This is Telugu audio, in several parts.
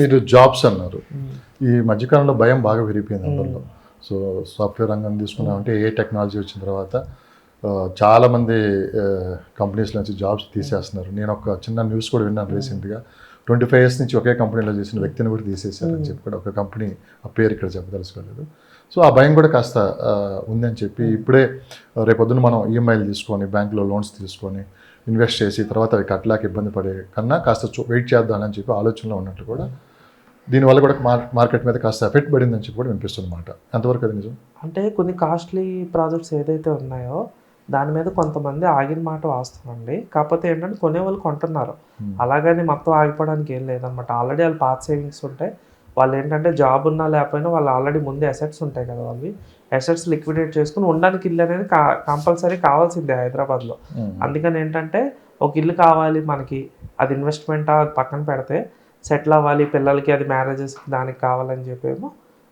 మీరు జాబ్స్ అన్నారు. ఈ మధ్యకాలంలో భయం బాగా పెరిగిపోయింది అందరిలో. సో సాఫ్ట్వేర్ రంగం తీసుకున్నామంటే ఏ టెక్నాలజీ వచ్చిన తర్వాత చాలామంది కంపెనీస్ నుంచి జాబ్స్ తీసేస్తున్నారు. నేను ఒక చిన్న న్యూస్ కూడా విన్నాను రీసెంట్గా. 25 years నుంచి ఒకే కంపెనీలో చేసిన వ్యక్తిని కూడా తీసేశారని చెప్పి కూడా ఒక కంపెనీ, ఆ పేరు ఇక్కడ చెప్పదలుచుకోలేదు. సో ఆ భయం కూడా కాస్త ఉందని చెప్పి ఇప్పుడే రేపొద్దున మనం ఈఎంఐలు తీసుకొని బ్యాంకులో లోన్స్ తీసుకొని ఇన్వెస్ట్ చేసి తర్వాత అవి కట్టలేక ఇబ్బంది పడే కన్నా కాస్త వెయిట్ చేద్దామని చెప్పి ఆలోచనలో ఉన్నట్టు కూడా దీనివల్ల కూడా మార్కెట్ మీద కాస్త ఎఫెక్ట్ పడిందని చెప్పి కూడా వినిపిస్తుంది అన్నమాట. ఎంతవరకు అది నిజం? అంటే కొన్ని కాస్ట్లీ ప్రాజెక్ట్స్ ఏదైతే ఉన్నాయో దాని మీద కొంతమంది ఆగిన మాట వాస్తవండి. కాకపోతే ఏంటంటే కొనేవాళ్ళు కొంటున్నారు. అలాగని మొత్తం ఆగిపోవడానికి ఏం లేదనమాట. ఆల్రెడీ వాళ్ళు పాత సేవింగ్స్ ఉంటాయి. వాళ్ళు ఏంటంటే జాబ్ ఉన్నా లేకపోయినా వాళ్ళు ఆల్రెడీ ముందే అసెట్స్ ఉంటాయి కదా, వాళ్ళవి అసెట్స్ లిక్విడేట్ చేసుకుని ఉండడానికి ఇల్లు అనేది కంపల్సరీ కావాల్సిందే హైదరాబాద్లో. అందుకని ఏంటంటే ఒక ఇల్లు కావాలి మనకి, అది ఇన్వెస్ట్మెంట్ అది పక్కన పెడితే సెటిల్ అవ్వాలి, పిల్లలకి అది మ్యారేజెస్కి దానికి కావాలని చెప్పేమో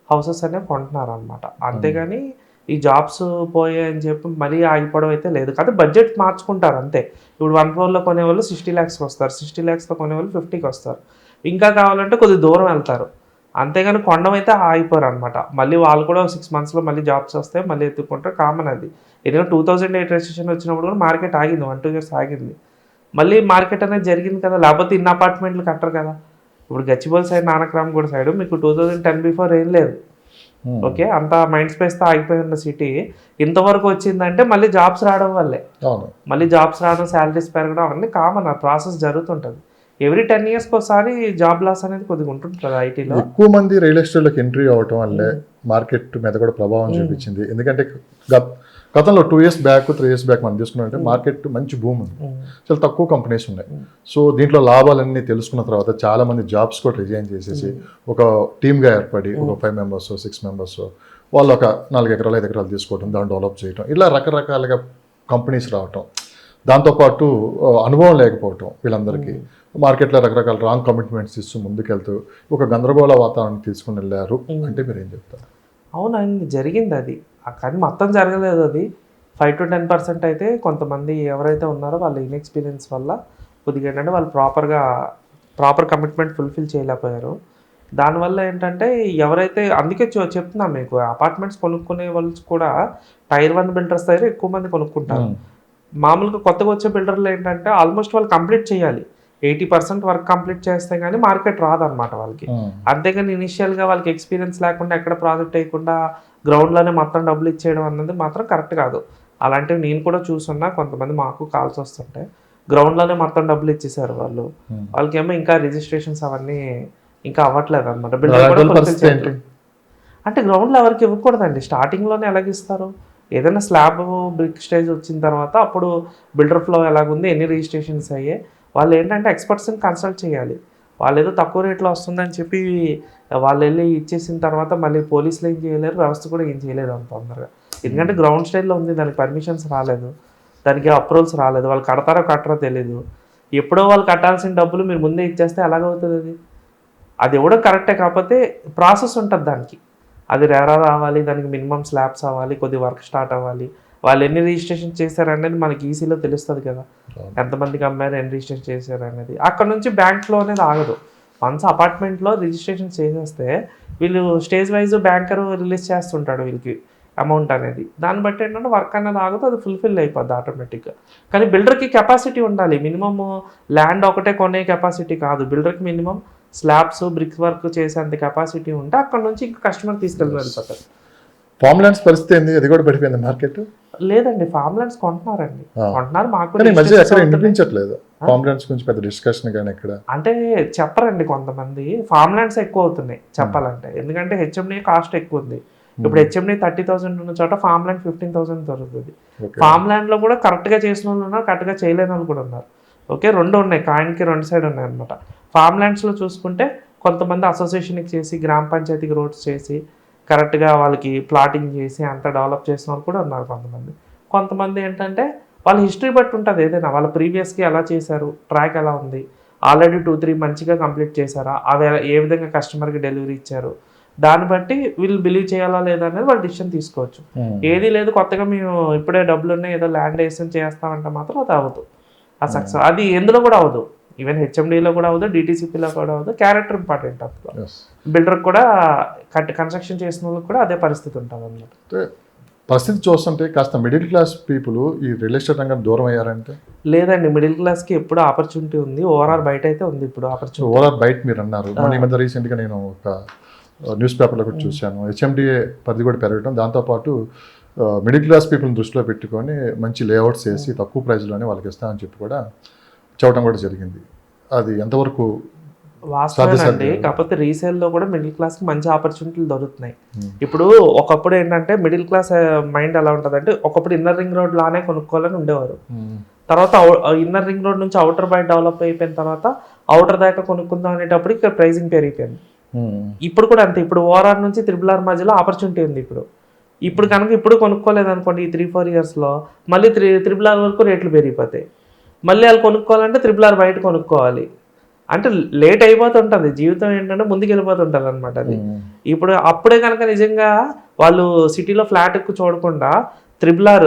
హౌసెస్ అనేవి కొంటున్నారు అనమాట. అంతేగాని ఈ జాబ్స్ పోయాయని చెప్పి మరీ ఆగిపోవడం అయితే లేదు. కానీ బడ్జెట్ మార్చుకుంటారు అంతే. ఇప్పుడు 1 crore కొనే వాళ్ళు 60 lakhsకి వస్తారు, 60 lakhsతో కొనే వాళ్ళు 50కి వస్తారు. ఇంకా కావాలంటే కొద్దిగా దూరం వెళ్తారు. అంతేగాని కొండం అయితే ఆగిపోరు అనమాట. మళ్ళీ వాళ్ళు కూడా 6 monthsలో మళ్ళీ జాబ్స్ వస్తే మళ్ళీ ఎత్తుకుంటారు, కామన్ అది. ఎందుకంటే 2008 రెసిషన్ వచ్చినప్పుడు కూడా మార్కెట్ ఆగింది, 1-2 years ఆగింది. మళ్ళీ మార్కెట్ అనేది జరిగింది కదా, లేకపోతే ఇన్ని అపార్ట్మెంట్లు కట్టరు కదా. ఇప్పుడు గచ్చిబౌలి సైడ్, నానక్రామ్గూడ సైడ్ మీకు 2010 బిఫోర్ ఏం లేదు. ఓకే, అంత మైండ్ స్పేస్తో ఆగిపోయి ఉన్న సిటీ ఇంతవరకు వచ్చిందంటే మళ్ళీ జాబ్స్ రావడం వల్లే. మళ్ళీ జాబ్స్ రావడం, శాలరీస్ పెరగడం అవన్నీ కామన్, ఆ ప్రాసెస్ జరుగుతుంటుంది. ఎవ్రీ 10 yearsకి ఒకసారి జాబ్ లాస్ అనేది కొద్దిగా ఉంటుంటుంది ఐటీలో. ఎక్కువ మంది రియల్ ఎస్టేట్లోకి ఎంట్రీ అవ్వటం వల్లే మార్కెట్ మీద కూడా ప్రభావం చూపించింది. ఎందుకంటే గతంలో 2 years బ్యాక్ 3 years బ్యాక్ మనం తీసుకున్నామంటే మార్కెట్ మంచి భూమి ఉంది, చాలా తక్కువ కంపెనీస్ ఉన్నాయి. సో దీంట్లో లాభాలన్నీ తెలుసుకున్న తర్వాత చాలా మంది జాబ్స్ కూడా రిజైన్ చేసేసి ఒక టీమ్గా ఏర్పడి ఒక 5 members 6 members వాళ్ళు ఒక 4 acres 5 acres తీసుకోవడం, దాన్ని డెవలప్ చేయడం, ఇలా రకరకాలుగా కంపెనీస్ రావటం, దాంతోపాటు అనుభవం లేకపోవటం వీళ్ళందరికీ మార్కెట్లో రకరకాల రాంగ్ కమిట్మెంట్స్ ఇస్తూ ముందుకెళ్తూ ఒక గందరగోళ వాతావరణం తీసుకుని వెళ్ళారు అంటే మీరు ఏం చెప్తారు? అవునండి, జరిగింది అది. కానీ మొత్తం జరగలేదు అది. 5 to 10% అయితే కొంతమంది ఎవరైతే ఉన్నారో వాళ్ళ ఇన్ఎక్స్పీరియన్స్ వల్ల కొద్దిగా ఏంటంటే వాళ్ళు ప్రాపర్ కమిట్మెంట్ ఫుల్ఫిల్ చేయలేకపోయారు. దానివల్ల ఏంటంటే ఎవరైతే, అందుకే చెప్తున్నాను మీకు, అపార్ట్మెంట్స్ కొనుక్కునే వాళ్ళు కూడా Tier 1 బిల్డర్స్ దగ్గర ఎక్కువ మంది కొనుక్కుంటారు. మామూలుగా కొత్తగా వచ్చే బిల్డర్లు ఏంటంటే ఆల్మోస్ట్ వాళ్ళు కంప్లీట్ చేయాలి, 80% వర్క్ కంప్లీట్ చేస్తే కానీ మార్కెట్ రాదనమాట వాళ్ళకి. అంతేగాని ఇనిషియల్గా వాళ్ళకి ఎక్స్పీరియన్స్ లేకుండా ఎక్కడ ప్రాజెక్ట్ వేయకుండా గ్రౌండ్లోనే మొత్తం డబ్బులు ఇచ్చేయడం అన్నది మాత్రం కరెక్ట్ కాదు. అలాంటివి నేను కూడా చూసున్నా, కొంతమంది మాకు కాల్స్ వస్తుంటే గ్రౌండ్లోనే మొత్తం డబ్బులు ఇచ్చేసారు వాళ్ళు. వాళ్ళకేమో ఇంకా రిజిస్ట్రేషన్స్ అవన్నీ ఇంకా అవ్వట్లేదు అనమాట. బిల్డర్ అంటే గ్రౌండ్లో ఎవరికి ఇవ్వకూడదండి, స్టార్టింగ్లోనే ఎలాగిస్తారు. ఏదైనా స్లాబ్ బ్రిక్ స్టేజ్ వచ్చిన తర్వాత అప్పుడు బిల్డర్ ఫ్లో ఎలాగుంది, ఎన్ని రిజిస్ట్రేషన్స్ అయ్యాయి, వాళ్ళు ఏంటంటే ఎక్స్పర్ట్స్ని కన్సల్ట్ చేయాలి. వాళ్ళు ఏదో తక్కువ రేట్లో వస్తుందని చెప్పి వాళ్ళు వెళ్ళి ఇచ్చేసిన తర్వాత మళ్ళీ పోలీసులు ఏం చేయలేరు, వ్యవస్థ కూడా ఏం చేయలేదు అంత తొందరగా. ఎందుకంటే గ్రౌండ్ స్టైల్లో ఉంది, దానికి పర్మిషన్స్ రాలేదు, దానికి అప్రూవల్స్ రాలేదు, వాళ్ళు కడతారో కట్టరో తెలీదు. ఎప్పుడో వాళ్ళు కట్టాల్సిన డబ్బులు మీరు ముందే ఇచ్చేస్తే ఎలాగవుతుంది అది? అది ఇవ్వడం కరెక్టే, కాకపోతే ప్రాసెస్ ఉంటుంది దానికి. అది రేరా రావాలి, దానికి మినిమం స్లాబ్స్ అవ్వాలి, కొద్ది వర్క్ స్టార్ట్ అవ్వాలి, వాళ్ళు ఎన్ని రిజిస్ట్రేషన్ చేశారనేది మనకి ఈసీలో తెలుస్తుంది కదా, ఎంతమందికి అమ్మారు, ఎన్ని రిజిస్ట్రేషన్ చేశారు అనేది. అక్కడ నుంచి బ్యాంక్లో అనేది ఆగదు. వన్స్ అపార్ట్మెంట్లో రిజిస్ట్రేషన్ చేసేస్తే వీళ్ళు స్టేజ్ వైజ్ బ్యాంకర్ రిలీజ్ చేస్తుంటాడు వీళ్ళకి అమౌంట్ అనేది. దాన్ని బట్టి ఏంటంటే వర్క్ అనేది ఆగదు, అది ఫుల్ఫిల్ అయిపోద్ది ఆటోమేటిక్గా. కానీ బిల్డర్కి కెపాసిటీ ఉండాలి, మినిమమ్ ల్యాండ్ ఒకటే కొనే కెపాసిటీ కాదు, బిల్డర్కి మినిమం స్లాబ్స్ బ్రిక్స్ వర్క్ చేసేంత కెపాసిటీ ఉంటే అక్కడ నుంచి ఇంకా కస్టమర్ తీసుకెళ్ళిపోతారు. ఫామ్ ల్యాండ్స్ పరిస్థితి ఏంది? అది కూడా పడిపోయింది మార్కెట్. లేదండి, ఫామ్ ల్యాండ్స్ కొంటున్నారండి, కొంటున్నారు. మాకు వినిపించట్లేదు ఫామ్ ల్యాండ్స్ గురించి పెద్ద డిస్కషన్ కానీ ఎక్కడ అంటే చెప్పరండి. కొంతమంది ఫామ్ ల్యాండ్స్ ఎక్కువ అవుతున్నాయి చెప్పాలంటే, ఎందుకంటే హెచ్ఎండి కాస్ట్ ఎక్కువ ఉంది. ఇప్పుడు హెచ్ఎండి 30,000 ఉన్న చోట ఫామ్ ల్యాండ్ 15,000 దొరుకుతుంది. ఫామ్ ల్యాండ్లో కూడా కరెక్ట్గా చేసిన వాళ్ళు ఉన్నారు, కరెక్ట్గా చేయలేని వాళ్ళు కూడా ఉన్నారు. ఓకే, రెండు ఉన్నాయి, కాయిన్కి 2 సైడ్ ఉన్నాయి అనమాట. ఫామ్ ల్యాండ్స్లో చూసుకుంటే కొంతమంది అసోసియేషన్కి చేసి, గ్రామ పంచాయతీకి రోడ్స్ చేసి, కరెక్ట్గా వాళ్ళకి ప్లాటింగ్ చేసి అంతా డెవలప్ చేసిన వాళ్ళు కూడా ఉన్నారు కొంతమంది ఏంటంటే వాళ్ళ హిస్టరీ బట్టి ఉంటుంది, ఏదైనా వాళ్ళ ప్రీవియస్కి ఎలా చేశారు, ట్రాక్ ఎలా ఉంది, ఆల్రెడీ 2-3 మంచిగా కంప్లీట్ చేశారా, అవి ఏ విధంగా కస్టమర్కి డెలివరీ ఇచ్చారు, దాన్ని బట్టి వీళ్ళు బిలీవ్ చేయాలా లేదా అనేది వాళ్ళు డిసిషన్ తీసుకోవచ్చు. ఏది లేదు కొత్తగా మేము ఇప్పుడే డబ్బులు ఉన్నాయి ఏదో ల్యాండ్ వేసి చేస్తామంటే మాత్రం అది అవ్వదు, ఆ సక్సెస్ అది ఎందులో కూడా అవ్వదు. ఈవెన్ హెచ్ఎండిలో కూడా అవ్వదు, డిటీసీపీలో కూడా అవ్వదు. క్యారెక్టర్ ఇంపార్టెంట్ అందులో. Yes. బిల్డర్ కూడా కన్స్ట్రక్షన్ చేసిన వాళ్ళకి కూడా అదే పరిస్థితి ఉంటుంది అన్నమాట. అంటే పరిస్థితి చూస్తుంటే కాస్త మిడిల్ క్లాస్ పీపుల్ ఈ రియల్ ఎస్టేట్ రంగం దూరం అయ్యారంటే. లేదండి, మిడిల్ క్లాస్కి ఎప్పుడు ఆపర్చునిటీ ఉంది. ఓవరాల్ బయట అయితే ఉంది ఇప్పుడు ఆపర్చునిటీ. ఓవరాల్ బయట మీరు అన్నారు, మొన్న ఈ మధ్య రీసెంట్గా నేను ఒక న్యూస్ పేపర్లో కూడా చూశాను, హెచ్ఎండిఏ పరిధి కూడా పెరగడం, దాంతోపాటు మిడిల్ క్లాస్ పీపుల్ని దృష్టిలో పెట్టుకొని మంచి లేఅవుట్స్ వేసి తక్కువ ప్రైస్లోనే వాళ్ళకి ఇస్తామని చెప్పి కూడా చెప్పడం కూడా జరిగింది. అది ఎంతవరకు వాస్తవేనండి. కాకపోతే రీసేల్లో కూడా మిడిల్ క్లాస్కి మంచి ఆపర్చునిటీలు దొరుకుతున్నాయి. ఇప్పుడు ఒకప్పుడు ఏంటంటే మిడిల్ క్లాస్ మైండ్ ఎలా ఉంటుందంటే, ఒకప్పుడు ఇన్నర్ రింగ్ రోడ్ లానే కొనుక్కోవాలని ఉండేవారు. తర్వాత ఇన్నర్ రింగ్ రోడ్ నుంచి అవుటర్ బయట డెవలప్ అయిపోయిన తర్వాత అవుటర్ దాకా కొనుక్కుందాం అనేటప్పుడు ఇక్కడ ప్రైసింగ్ పెరిగిపోయింది. ఇప్పుడు కూడా అంతే. ఇప్పుడు ఓఆర్ఆర్ నుంచి RRR మధ్యలో ఆపర్చునిటీ ఉంది. ఇప్పుడు కనుక ఇప్పుడు కొనుక్కోలేదు అనుకోండి, ఈ 3-4 ఇయర్స్లో మళ్ళీ RRR వరకు రేట్లు పెరిగిపోతాయి. మళ్ళీ వాళ్ళు కొనుక్కోవాలంటే RRR బయట కొనుక్కోవాలి. అంటే లేట్ అయిపోతుంటుంది జీవితం, ఏంటంటే ముందుకు వెళ్ళిపోతుంటుంది అనమాట అది. ఇప్పుడు అప్పుడే కనుక నిజంగా వాళ్ళు సిటీలో ఫ్లాట్కు చూడకుండా RRR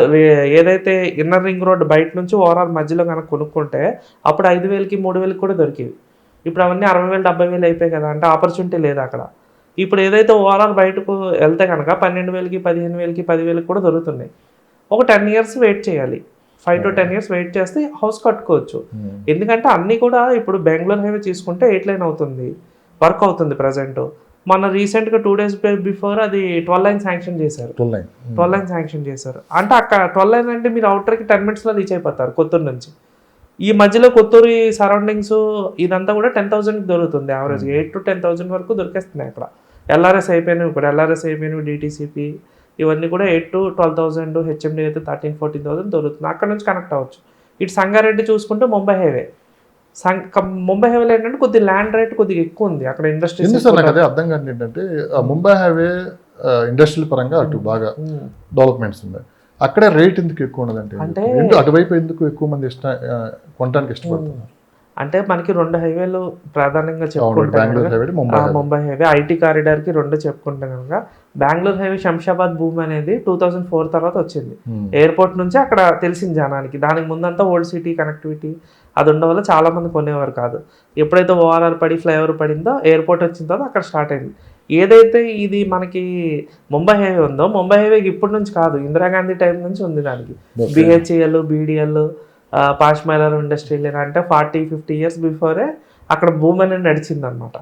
ఏదైతే ఇన్నర్ రింగ్ రోడ్ బయట నుంచి ఓవరాల్ మధ్యలో కనుక కొనుక్కుంటే అప్పుడు 5,000కి 3,000కి కూడా దొరికేవి. ఇప్పుడు అవన్నీ 60,000 70,000 అయిపోయాయి కదా, అంటే ఆపర్చునిటీ లేదు అక్కడ. ఇప్పుడు ఏదైతే ఓవరాల్ బయటకు వెళ్తే కనుక 12,000కి 15,000కి 10,000కి కూడా దొరుకుతున్నాయి. ఒక 10 years వెయిట్ చేయాలి. 5 to 10 years వెయిట్ చేస్తే హౌస్ కట్టుకోవచ్చు. ఎందుకంటే అన్నీ కూడా ఇప్పుడు బెంగళూరు హైవే తీసుకుంటే 8 lane అవుతుంది, వర్క్ అవుతుంది ప్రజెంట్. మన రీసెంట్గా 2 days బిఫోర్ అది 12 lane శాంక్షన్ చేశారు. 12 lane శాంక్షన్ చేశారు అంటే అక్కడ 12 lane అంటే మీరు అవుటర్కి 10 minutesలో రీచ్ అయిపోతారు కొత్తూరు నుంచి. ఈ మధ్యలో కొత్తూరు సరౌండింగ్స్ ఇదంతా కూడా 10,000కి దొరుకుతుంది యావరేజ్. 8 to 10,000 వరకు దొరికేస్తున్నాయి అక్కడ. ఎల్ఆర్ఎస్ అయిపోయినవి కూడా, ఎల్ఆర్ఎస్ అయిపోయినవి, డిటీసీపీ ఇవన్నీ కూడా 8 to 12,000, హెచ్ఎండి అయితే 13-14,000 దొరుకుతుంది. అక్కడ నుంచి కనెక్ట్ అవ్వచ్చు. ఇటు సంగారెడ్డి చూసుకుంటే ముంబై హైవే. ముంబై హైవేలో ఏంటంటే కొద్దిగా ల్యాండ్ రేట్ కొద్దిగా ఎక్కువ ఉంది అక్కడ. ఇండస్ట్రీస్ నాకు అదే అర్థం కాదు ఏంటంటే, ముంబై హైవే ఇండస్ట్రియల్ పరంగా అటు బాగా డెవలప్మెంట్స్ ఉన్నాయి, అక్కడే రేట్ ఎందుకు ఎక్కువ ఉన్నదంటే, అంటే అటువైపు ఎందుకు ఎక్కువ మంది కొనడానికి ఇష్టపడుతున్నారు? అంటే మనకి 2 హైవేలు ప్రధానంగా చెప్పుకుంటే ముంబై హైవే, ఐటీ కారిడార్కి 2 చెప్పుకుంటే కనుక బెంగళూరు హైవే శంషాబాద్ భూమి అనేది 2004 తర్వాత వచ్చింది. ఎయిర్పోర్ట్ నుంచి అక్కడ తెలిసింది జనానికి. దానికి ముందంతా ఓల్డ్ సిటీ కనెక్టివిటీ అది ఉండడం వల్ల చాలా మంది కొనేవారు కాదు. ఎప్పుడైతే ఓఆర్ఆర్ పడి ఫ్లైఓవర్ పడిందో ఎయిర్పోర్ట్ వచ్చిన తర్వాత అక్కడ స్టార్ట్ అయింది. ఏదైతే ఇది మనకి ముంబై హైవే ఉందో, ముంబై హైవేకి ఇప్పటి నుంచి కాదు, ఇందిరాగాంధీ టైం నుంచి ఉంది దానికి. బిహెచ్ఈఎల్, బీడిఎల్, పాష్ మైలర్ ఇండస్ట్రియల్ అంటే 40-50 years బిఫోరే అక్కడ భూమి అనేది నడిచింది అనమాట.